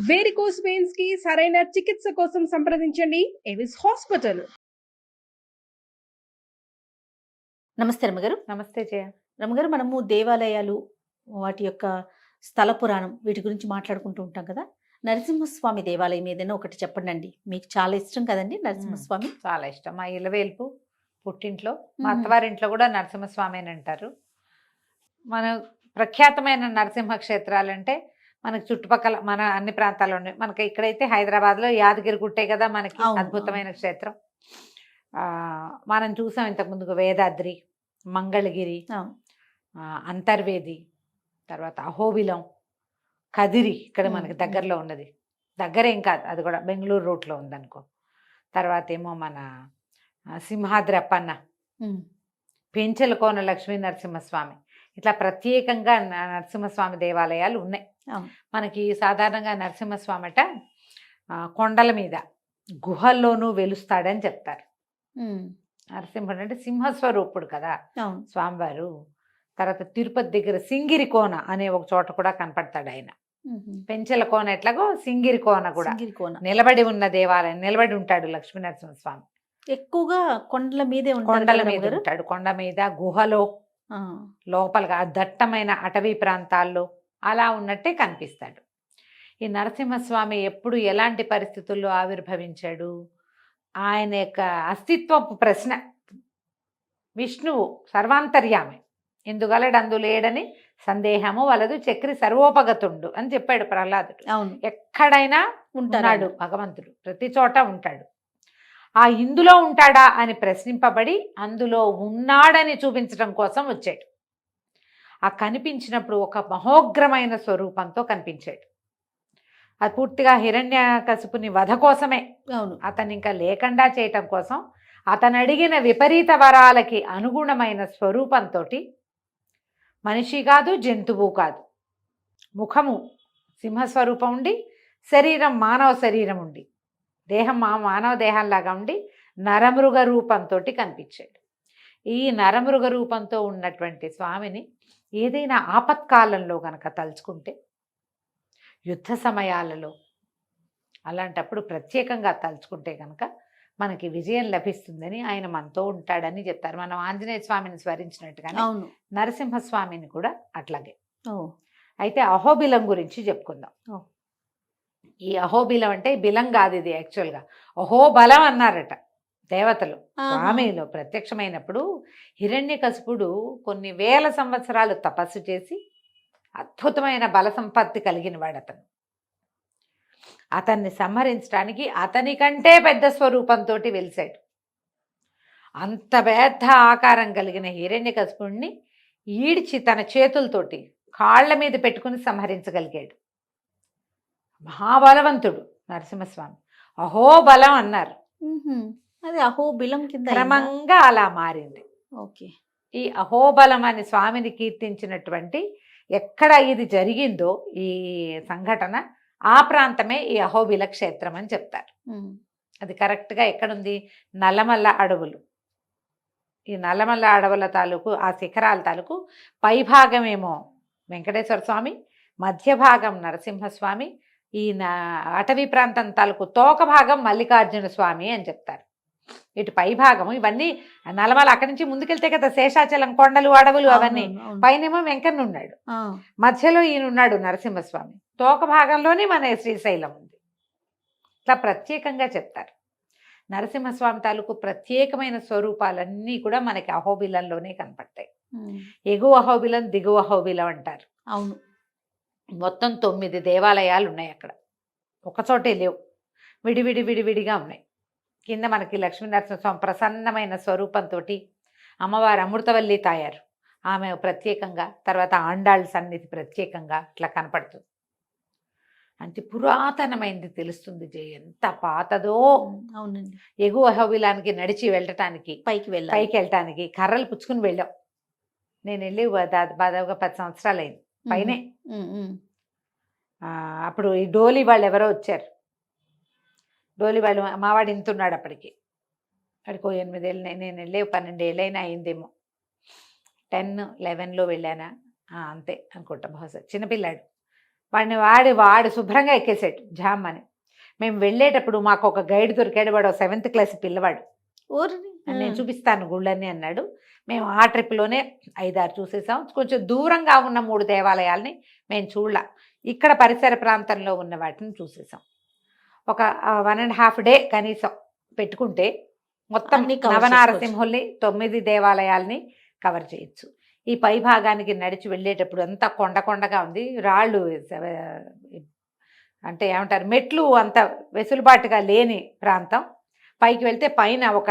Varicose veins కి సరైన చికిత్స కోసం సంప్రదించండి ఎవిస్ హాస్పిటల్. నమస్తే రమ్మగారు. నమస్తే జయ. రమ్మగారు, మనము దేవాలయాలు, వాటి యొక్క స్థల పురాణం, వీటి గురించి మాట్లాడుకుంటూ ఉంటాం కదా. నరసింహస్వామి దేవాలయం ఏదైనా ఒకటి చెప్పండి అండి. మీకు చాలా ఇష్టం కదండి నరసింహస్వామి? చాలా ఇష్టం. మా ఇలవేల్పు పుట్టింట్లో, మా అత్తవారింట్లో కూడా నరసింహస్వామి అని అంటారు. మన ప్రఖ్యాతమైన నరసింహ క్షేత్రాలంటే మనకి చుట్టుపక్కల మన అన్ని ప్రాంతాల్లో ఉన్నాయి. మనకి ఇక్కడైతే హైదరాబాద్లో యాదగిరి గుట్టే కదా మనకి అద్భుతమైన క్షేత్రం. మనం చూసాం ఇంతకుముందుకు వేదాద్రి, మంగళగిరి, అంతర్వేది, తర్వాత అహోబిలం, కదిరి ఇక్కడ మనకి దగ్గరలో ఉన్నది. దగ్గరేం కాదు, అది కూడా బెంగళూరు రూట్లో ఉందనుకో. తర్వాత ఏమో మన సింహాద్రి అప్పన్న, పెంచలకోన లక్ష్మీ నరసింహస్వామి, ఇట్లా ప్రత్యేకంగా నరసింహస్వామి దేవాలయాలు ఉన్నాయి మనకి. సాధారణంగా నరసింహస్వామి అట కొండల మీద గుహల్లోనూ వెలుస్తాడని చెప్తారు. నరసింహుడు అంటే సింహస్వరూపుడు కదా స్వామివారు. తర్వాత తిరుపతి దగ్గర సింగిరి కోన అనే ఒక చోట కూడా కనపడతాడు ఆయన. పెంచెల కోన ఎట్లాగో సింగిరి కోన కూడా నిలబడి ఉన్న దేవాలయం, నిలబడి ఉంటాడు లక్ష్మీ నరసింహస్వామి. ఎక్కువగా కొండల మీదే కొండల మీద ఉంటాడు. కొండ మీద గుహలో లోపలగా దట్టమైన అటవీ ప్రాంతాల్లో అలా ఉన్నట్టే కనిపిస్తాడు. ఈ నరసింహస్వామి ఎప్పుడు ఎలాంటి పరిస్థితుల్లో ఆవిర్భవించాడు, ఆయన యొక్క అస్తిత్వపు ప్రశ్న, విష్ణువు సర్వాంతర్యామి, ఎందుగలడు అందు లేడని సందేహము వలదు, చక్రి సర్వోపగతుండు అని చెప్పాడు ప్రహ్లాదుడు. ఎక్కడైనా ఉంటాడు భగవంతుడు, ప్రతి చోట ఉంటాడు. ఆ ఇందులో ఉంటాడా అని ప్రశ్నింపబడి అందులో ఉన్నాడని చూపించడం కోసం వచ్చాడు. ఆ కనిపించినప్పుడు ఒక మహోగ్రమైన స్వరూపంతో కనిపించాడు. అది పూర్తిగా హిరణ్యకశిపుని వధ కోసమే. అతను ఇంకా లేకుండా చేయటం కోసం, అతను అడిగిన విపరీత వరాలకి అనుగుణమైన స్వరూపంతో, మనిషి కాదు జంతువు కాదు, ముఖము సింహస్వరూపం ఉండి, శరీరం మానవ శరీరం ఉండి, దేహం మానవ దేహంలాగా ఉండి నరమృగ రూపంతో కనిపించాడు. ఈ నరమృగ రూపంతో ఉన్నటువంటి స్వామిని ఏదైనా ఆపత్కాలంలో గనక తలుచుకుంటే, యుద్ధ సమయాలలో అలాంటప్పుడు ప్రత్యేకంగా తలుచుకుంటే కనుక మనకి విజయం లభిస్తుందని, ఆయన మనతో ఉంటాడని చెప్తారు. మనం ఆంజనేయ స్వామిని స్మరించినట్టుగానే నరసింహస్వామిని కూడా అట్లాగే. అయితే అహోబిలం గురించి చెప్పుకుందాం. ఈ అహోబిలం అంటే బిలం కాదు, ఇది యాక్చువల్గా అహోబలం అన్నారట దేవతలు. స్వామిలో ప్రత్యక్షమైనప్పుడు హిరణ్యకశిపుడు కొన్ని వేల సంవత్సరాలు తపస్సు చేసి అద్భుతమైన బల సంపత్తి కలిగిన వాడు అతను. అతన్ని సంహరించడానికి అతని కంటే పెద్ద స్వరూపంతో వెలిశాడు. అంత పెద్ద ఆకారం కలిగిన హిరణ్యకశిపుడిని ఈడ్చి తన చేతులతోటి కాళ్ల మీద పెట్టుకుని సంహరించగలిగాడు. మహాబలవంతుడు నరసింహస్వామి. అహోబలం అన్నారు. అది అహోబిలం కింద క్రమంగా అలా మారింది. ఓకే. ఈ అహోబలం అని స్వామిని కీర్తించినటువంటి ఎక్కడ ఇది జరిగిందో ఈ సంఘటన, ఆ ప్రాంతమే ఈ అహోబిల క్షేత్రం అని చెప్తారు. అది కరెక్ట్గా ఎక్కడుంది? నల్లమల్ల అడవులు. ఈ నల్లమల్ల అడవుల తాలూకు ఆ శిఖరాల తాలూకు పైభాగమేమో వెంకటేశ్వర స్వామి, మధ్య భాగం నరసింహస్వామి, ఈ అటవీ ప్రాంతం తాలూకు తోక భాగం మల్లికార్జున స్వామి అని చెప్తారు. ఇటు పై భాగము ఇవన్నీ నల్లమల, అక్కడి నుంచి ముందుకెళ్తే కదా శేషాచలం కొండలు అడవులు అవన్నీ. పైనేమో వెంకన్న ఉన్నాడు, మధ్యలో ఈయన ఉన్నాడు నరసింహస్వామి, తోక భాగంలోనే మన శ్రీశైలం ఉంది. ఇట్లా ప్రత్యేకంగా చెప్తారు. నరసింహస్వామి తాలూకు ప్రత్యేకమైన స్వరూపాలన్నీ కూడా మనకి అహోబిలంలోనే కనపడతాయి. ఎగువ అహోబిలం, దిగువ అహోబిలం అంటారు. అవును, మొత్తం 9 దేవాలయాలు ఉన్నాయి అక్కడ. ఒకచోటే లేవు, విడివిడిగా ఉన్నాయి. కింద మనకి లక్ష్మీనరసింహస్వామి ప్రసన్నమైన స్వరూపంతో, అమ్మవారు అమృతవల్లి తాయారు ఆమె ప్రత్యేకంగా, తర్వాత ఆండాళ్ళ సన్నిధి ప్రత్యేకంగా ఇట్లా కనపడుతుంది. అంటే పురాతనమైంది తెలుస్తుంది జయ, ఎంత పాతదో. అవునండి. ఎగువ అహోబిలానికి నడిచి వెళ్ళటానికి, పైకి వెళ్ళటానికి కర్రలు పుచ్చుకుని వెళ్ళాం. నేను వెళ్ళి దాదాపుగా 10 సంవత్సరాలు అయింది పైనే. అప్పుడు ఈ డోలి వాళ్ళు ఎవరో వచ్చారు. డోలి వాళ్ళు మావాడు ఇంతున్నాడు అప్పటికి, అక్కడికి 8 ఏళ్ళు, నేను వెళ్ళే 12 ఏళ్ళైనా అయిందేమో. 10, 11లో వెళ్ళానా అంతే అనుకుంటా బహుశా. చిన్నపిల్లాడు వాడు శుభ్రంగా ఎక్కేసాడు జామ్ అని. మేము వెళ్ళేటప్పుడు మాకు ఒక గైడ్ దొరికాడు, వాడు 7th క్లాస్ పిల్లవాడు. ఊరిని నేను చూపిస్తాను గుళ్ళని అన్నాడు. మేము ఆ ట్రిప్లోనే 5-6 చూసేసాం. కొంచెం దూరంగా ఉన్న 3 దేవాలయాల్ని మేము చూడలా, ఇక్కడ పరిసర ప్రాంతంలో ఉన్న వాటిని చూసేసాం. ఒక 1.5 డే కనీసం పెట్టుకుంటే మొత్తం అన్ని cover నవనారసింహుల్ని 9 దేవాలయాల్ని కవర్ చేయొచ్చు. ఈ పై భాగానికి నడిచి వెళ్ళేటప్పుడు అంతా కొండగా ఉంది, రాళ్ళు అంటే ఏమంటారు మెట్లు అంత వెసులుబాటుగా లేని ప్రాంతం. పైకి వెళ్తే పైన ఒక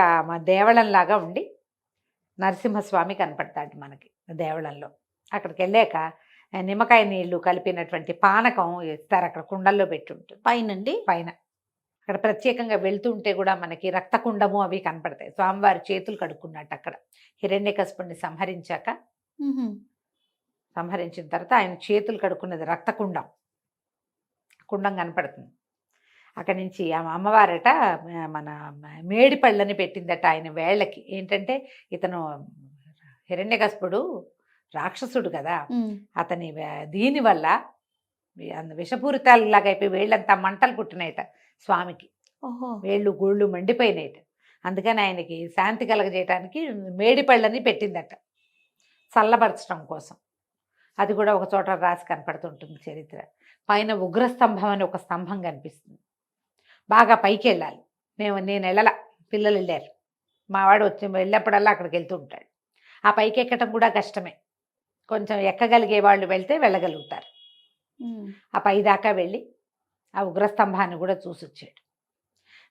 దేవళంలాగా ఉండి నరసింహస్వామి కనపడతాడు మనకి దేవళంలో. అక్కడికి వెళ్ళాక నిమ్మకాయ నీళ్లు కలిపినటువంటి పానకం ఇస్తారు, అక్కడ కుండల్లో పెట్టి ఉంటుంది పైన. అక్కడ ప్రత్యేకంగా వెళ్తుంటే కూడా మనకి రక్తకుండము అవి కనపడతాయి. స్వామివారి చేతులు కడుక్కున్నట్టు అక్కడ హిరణ్యకశిపుణ్ణి సంహరించిన తర్వాత ఆయన చేతులు కడుక్కున్నది రక్తకుండం కనపడుతుంది. అక్కడి నుంచి అమ్మవారట మన మేడి పళ్ళని పెట్టిందట ఆయన వేళ్ళకి. ఏంటంటే ఇతను హిరణ్యకశిపుడు రాక్షసుడు కదా, అతని దీనివల్ల విషపూరితాలులాగా అయిపోయి వేళ్ళంతా మంటలు పుట్టినాయట స్వామికి. వేళ్ళు గోళ్ళు మండిపోయినాయట. అందుకని ఆయనకి శాంతి కలగజేయటానికి మేడి పళ్ళని పెట్టిందట చల్లబరచడం కోసం. అది కూడా ఒక చోట రాసి కనపడుతుంటుంది చరిత్ర. పైన ఉగ్రస్తంభం అని ఒక స్తంభం కనిపిస్తుంది. బాగా పైకి వెళ్ళాలి. నేను వెళ్ళాల, పిల్లలు వెళ్ళారు. మావాడు వెళ్ళినప్పుడల్లా అక్కడికి వెళ్తూ ఉంటాడు. ఆ పైకి ఎక్కడం కూడా కష్టమే, కొంచెం ఎక్కగలిగే వాళ్ళు వెళ్తే వెళ్ళగలుగుతారు. ఆ పై దాకా వెళ్ళి ఆ ఉగ్రస్తంభాన్ని కూడా చూసొచ్చాడు.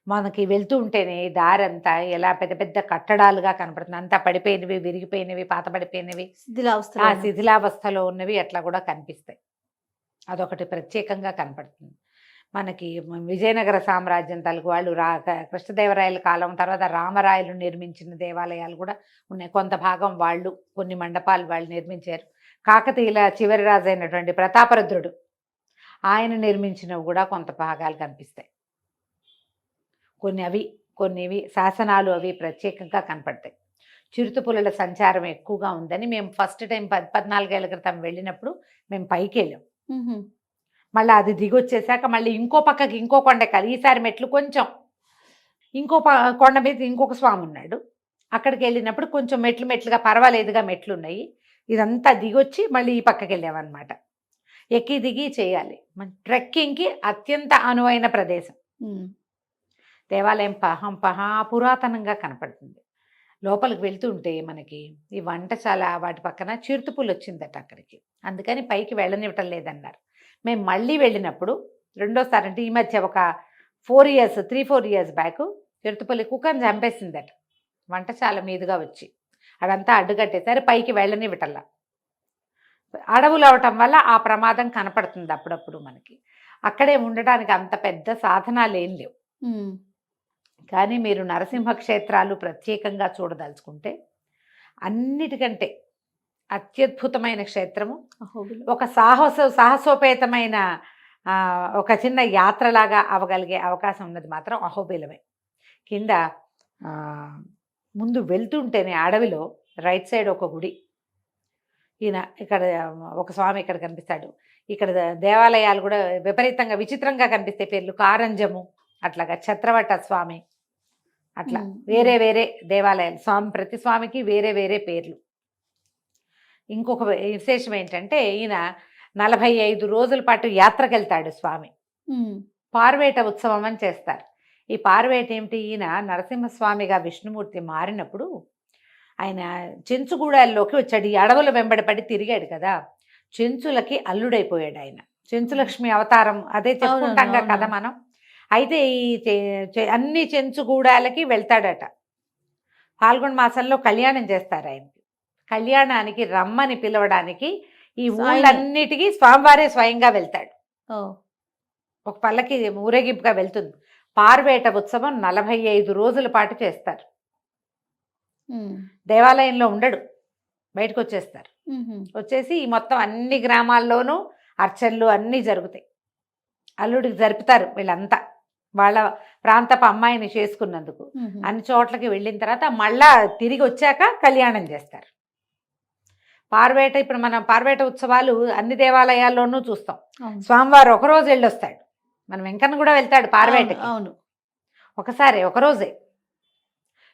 మనకి వెళ్తూ ఉంటేనే దారంతా ఎలా పెద్ద పెద్ద కట్టడాలుగా కనపడుతుంది. అంతా పడిపోయినవి, విరిగిపోయినవి, పాత పడిపోయినవి, ఆ శిథిలావస్థలో ఉన్నవి అట్లా కూడా కనిపిస్తాయి. అదొకటి ప్రత్యేకంగా కనపడుతుంది మనకి. విజయనగర సామ్రాజ్యం తలకు వాళ్ళు కృష్ణదేవరాయల కాలం తర్వాత రామరాయలు నిర్మించిన దేవాలయాలు కూడా ఉన్నాయి. కొంత భాగం వాళ్ళు, కొన్ని మండపాలు వాళ్ళు నిర్మించారు. కాకతీయుల చివరి రాజు అయినటువంటి ప్రతాపరుద్రుడు ఆయన నిర్మించినవి కూడా కొంత భాగాలు కనిపిస్తాయి. కొన్ని శాసనాలు అవి ప్రత్యేకంగా కనపడతాయి. చిరుతపులుల సంచారం ఎక్కువగా ఉందని మేము ఫస్ట్ టైం 14 ఏళ్ల క్రితం వెళ్ళినప్పుడు మేము పైకి వెళ్ళాం. మళ్ళీ అది దిగొచ్చేసాక మళ్ళీ ఇంకో పక్కకి ఇంకో కొండ ఎక్కాలి. ఈసారి మెట్లు కొంచెం ఇంకో కొండ మీద ఇంకొక స్వామి ఉన్నాడు. అక్కడికి వెళ్ళినప్పుడు కొంచెం మెట్లుగా పర్వాలేదుగా మెట్లు ఉన్నాయి. ఇదంతా దిగొచ్చి మళ్ళీ ఈ పక్కకి వెళ్ళామన్నమాట. ఎక్కి దిగి చేయాలి. ట్రెక్కింగ్కి అత్యంత అనువైన ప్రదేశం. దేవాలయం పురాతనంగా కనపడుతుంది. లోపలికి వెళ్తుంటే మనకి ఈ వంటశాల వాటి పక్కన చిరుతపులు వచ్చిందట అక్కడికి, అందుకని పైకి వెళ్ళనివ్వటం లేదన్నారు. మేము మళ్ళీ వెళ్ళినప్పుడు రెండోసారి, అంటే ఈ మధ్య ఒక 3-4 ఇయర్స్ బ్యాక్ చిరుతపులి కుక్కని చంపేసిందట వంటశాల మీదుగా వచ్చి. అదంతా అడ్డుకట్టేసరి పైకి వెళ్ళనివ్వటల్లా. అడవులు అవటం వల్ల ఆ ప్రమాదం కనపడుతుంది అప్పుడప్పుడు మనకి. అక్కడే ఉండడానికి అంత పెద్ద సాధనాలు ఏం లేవు. కానీ మీరు నరసింహ క్షేత్రాలు ప్రత్యేకంగా చూడదలుచుకుంటే అన్నిటికంటే అత్యద్భుతమైన క్షేత్రము, ఒక సాహసోపేతమైన ఒక చిన్న యాత్రలాగా అవ్వగలిగే అవకాశం ఉన్నది మాత్రం అహోబిలమే. కింద ముందు వెళ్తుంటేనే అడవిలో రైట్ సైడ్ ఒక గుడి, ఈయన ఇక్కడ ఒక స్వామి ఇక్కడ కనిపిస్తాడు. ఇక్కడ దేవాలయాలు కూడా విపరీతంగా విచిత్రంగా కనిపిస్తాయి పేర్లు. కారంజము, అట్లాగా ఛత్రవట స్వామి, అట్లా వేరే వేరే దేవాలయాలు. ప్రతి స్వామికి వేరే వేరే పేర్లు. ఇంకొక విశేషం ఏంటంటే ఈయన 45 రోజుల పాటు యాత్రకు వెళ్తాడు స్వామి. పార్వేట ఉత్సవం అని చేస్తారు. ఈ పార్వేట ఏమిటి, ఈయన నరసింహస్వామిగా విష్ణుమూర్తి మారినప్పుడు ఆయన చెంచుగూడాల్లోకి వచ్చాడు. ఈ అడవుల వెంబడిపడి తిరిగాడు కదా, చెంచులకి అల్లుడైపోయాడు ఆయన. చెంచులక్ష్మి అవతారం అదే చెప్పుకుంటాం కదా మనం. అయితే ఈ అన్ని చెంచుగూడాలకి వెళ్తాడట. ఫాల్గుణ మాసంలో కళ్యాణం చేస్తారు ఆయనకి. కళ్యాణానికి రమ్మని పిలవడానికి ఈ ఊళ్ళన్నిటికీ స్వామివారే స్వయంగా వెళ్తాడు. ఒక పల్లకి ఊరేగింపుగా వెళ్తుంది. పార్వేట ఉత్సవం 45 రోజుల పాటు చేస్తారు. దేవాలయంలో ఉండడు, బయటకు వచ్చేస్తారు. వచ్చేసి ఈ మొత్తం అన్ని గ్రామాల్లోనూ అర్చనలు అన్నీ జరుగుతాయి. అల్లుడికి జరుపుతారు వీళ్ళంతా, వాళ్ళ ప్రాంతపు అమ్మాయిని చేసుకున్నందుకు. అన్ని చోట్లకి వెళ్ళిన తర్వాత మళ్ళా తిరిగి వచ్చాక కళ్యాణం చేస్తారు. పార్వేట ఇప్పుడు మనం పార్వేట ఉత్సవాలు అన్ని దేవాలయాల్లోనూ చూస్తాం. అవును. స్వామివారు ఒకరోజు వెళ్ళొస్తాడు. మన వెంకన్న కూడా వెళ్తాడు పార్వేటకి, అవును. ఒకసారి ఒకరోజే.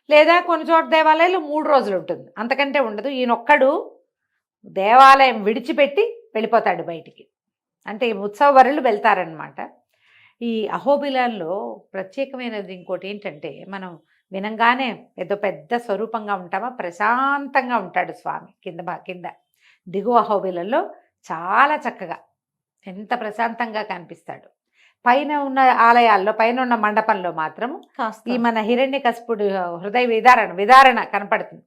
లేదా కొన్ని చోట్ల దేవాలయాలు 3 రోజులు ఉంటుంది, అంతకంటే ఉండదు. ఈయనొక్కడు దేవాలయం విడిచిపెట్టి వెళ్ళిపోతాడు బయటికి. అంటే ఈ ఉత్సవవరులు వెళ్తారనమాట. ఈ అహోబిలాల్లో ప్రత్యేకమైనది ఇంకోటి ఏంటంటే, మనం వినంగానే ఏదో పెద్ద స్వరూపంగా ఉంటామా, ప్రశాంతంగా ఉంటాడు స్వామి. కింద దిగువ అహోబిలంలో చాలా చక్కగా ఎంత ప్రశాంతంగా కనిపిస్తాడు. పైన ఉన్న ఆలయాల్లో, పైన ఉన్న మండపంలో మాత్రం కాస్త ఈ మన హిరణ్యకశిపుడు హృదయ విదారణ కనపడుతుంది.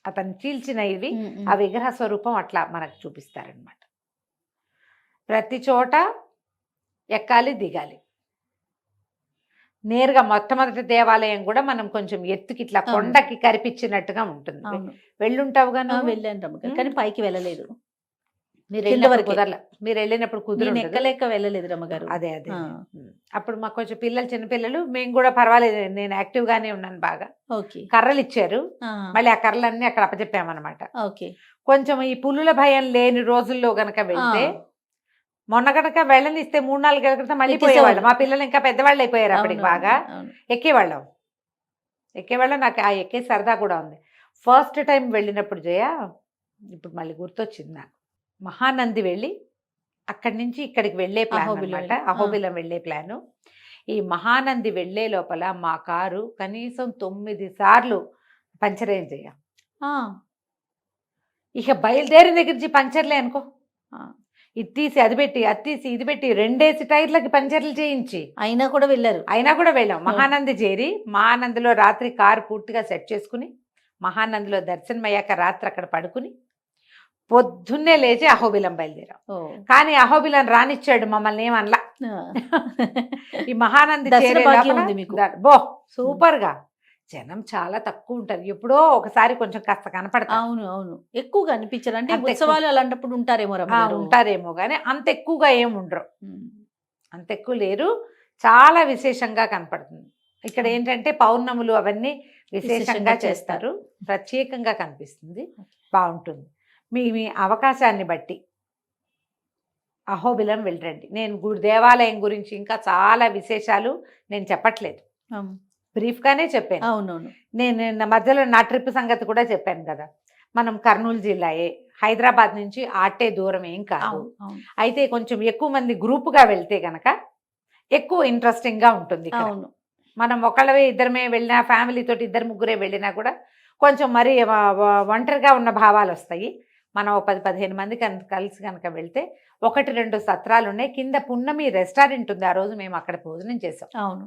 అతను చీల్చిన ఇవి ఆ విగ్రహ స్వరూపం అట్లా మనకు చూపిస్తారనమాట. ప్రతి చోట ఎక్కాలి దిగాలి. నేరుగా మొట్టమొదటి దేవాలయం కూడా మనం కొంచెం ఎత్తుకి ఇట్లా కొండకి కరిపించినట్టుగా ఉంటుంది. వెళ్ళుంటావుగా నువ్వు? వెళ్ళాను రమ్మగారు, కానీ పైకి వెళ్ళలేదు. మీరు కింద వెళ్ళినప్పుడు వరకే. కుదరలే. మీరు వెళ్ళినప్పుడు నేను కుదిరి ఎక్కలేక వెళ్ళలేదు రమ్మగారు. అదే అప్పుడు మాకు కొంచెం చిన్నపిల్లలు, మేము కూడా పర్వాలేదు, నేను యాక్టివ్ గానే ఉన్నాను బాగా. ఓకే. కర్రలు ఇచ్చారు, ఆ, మళ్ళీ ఆ కర్రలన్నీ అక్కడ అప్పచెప్పామన్నమాట. ఓకే. కొంచెం ఈ పులుల భయం లేని రోజుల్లో గనక వెళ్తే, మొన్న గనక వెళ్ళనిస్తే 3-4 ఏళ్ల క్రితం మళ్ళీ ఎక్కేసేవాళ్ళు. పోయేవాళ్ళు. మా పిల్లలు ఇంకా పెద్దవాళ్ళు అయిపోయారు అప్పటికి, అవును, బాగా అవును. ఎక్కేవాళ్ళం. నాకు ఆ ఎక్కే సరదా కూడా ఉంది. ఫస్ట్ టైం వెళ్ళినప్పుడు జయ, ఇప్పుడు మళ్ళీ గుర్తొచ్చింది నాకు, మహానంది వెళ్ళి అక్కడి నుంచి ఇక్కడికి వెళ్ళే ప్లాన్ అహోబిలం అనమాట. వెళ్ళి. అహోబిలం వెళ్ళే ప్లాను. ఈ మహానంది వెళ్ళే లోపల మా కారు కనీసం 9 సార్లు పంచర్ అయింది జయ. ఆ, ఇక బయలుదేరిన దగ్గర నుంచి పంచర్లే అనుకో. ఆ. ఇది తీసి అది పెట్టి, అది తీసి ఇది పెట్టి, 2 టైర్లకి పంచర్లు చేయించి అయినా కూడా వెళ్ళారు. అయినా కూడా వెళ్ళాం. మహానంది చేరి, మహానందిలో రాత్రి కారు పూర్తిగా సెట్ చేసుకుని, మహానందిలో దర్శనమయ్యాక రాత్రి అక్కడ పడుకుని, పొద్దున్నే లేచి అహోబిలం బయలుదేరాం. ఓ. కానీ అహోబిలం రానిచ్చాడు మమ్మల్ని, ఏమనలా. ఆ. ఈ మహానంది దర్శన చేరే భాగ్యం లోపల ఉంది మీకు. సూపర్ గా జనం చాలా తక్కువ ఉంటారు. ఎప్పుడో ఒకసారి కొంచెం కాస్త కనపడతారు. అవును, అవును. ఎక్కువగా అనిపించరు. అంటే అంత ఎక్కువ. ఉత్సవాలు అలాంటప్పుడు ఉంటారేమో రమ్మగారు. ఉంటారేమో కానీ అంత ఎక్కువగా ఏమి ఉండరు. అంత ఎక్కువ లేరు. చాలా విశేషంగా కనపడుతుంది. ఇక్కడ ఏంటంటే పౌర్ణములు అవన్నీ విశేషంగా విశేషంగా చేస్తారు. ప్రత్యేకంగా కనిపిస్తుంది, బాగుంటుంది. మీ అవకాశాన్ని బట్టి అహోబిలం వెళ్ళండి. నేను దేవాలయం గురించి ఇంకా చాలా విశేషాలు నేను చెప్పట్లేదు, బ్రీఫ్గానే చెప్పాను. అవునవును. నేను మధ్యలో నా ట్రిప్ సంగతి కూడా చెప్పాను కదా. మనం కర్నూలు జిల్లాయే, హైదరాబాద్ నుంచి ఆటే దూరం ఏం కాదు. అయితే కొంచెం ఎక్కువ మంది గ్రూపుగా వెళ్తే గనక ఎక్కువ ఇంట్రెస్టింగ్గా ఉంటుంది. అవును. మనం ఒకళ్ళవే ఇద్దరమే వెళ్ళినా, ఫ్యామిలీతో 2-3 వెళ్ళినా కూడా కొంచెం మరి ఒంటరిగా ఉన్న భావాలు వస్తాయి. మనం 10-15 మంది కలిసి కనుక వెళ్తే 1-2 సత్రాలు ఉన్నాయి. కింద పున్నమి రెస్టారెంట్ ఉంది. ఆ రోజు మేము అక్కడ భోజనం చేసాం. అవును.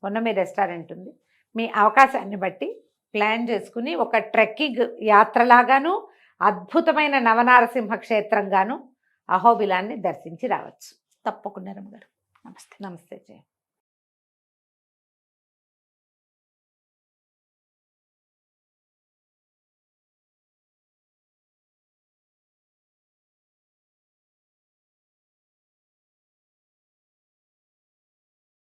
పున్నమి రెస్టారెంట్ ఉంది. మీ అవకాశాన్ని బట్టి ప్లాన్ చేసుకుని ఒక ట్రెక్కింగ్ యాత్రలాగాను, అద్భుతమైన నవనారసింహ క్షేత్రంగాను అహోబిలాన్ని దర్శించి రావచ్చు. తప్పకుండా రమ్మగారు. నమస్తే. నమస్తే జయ.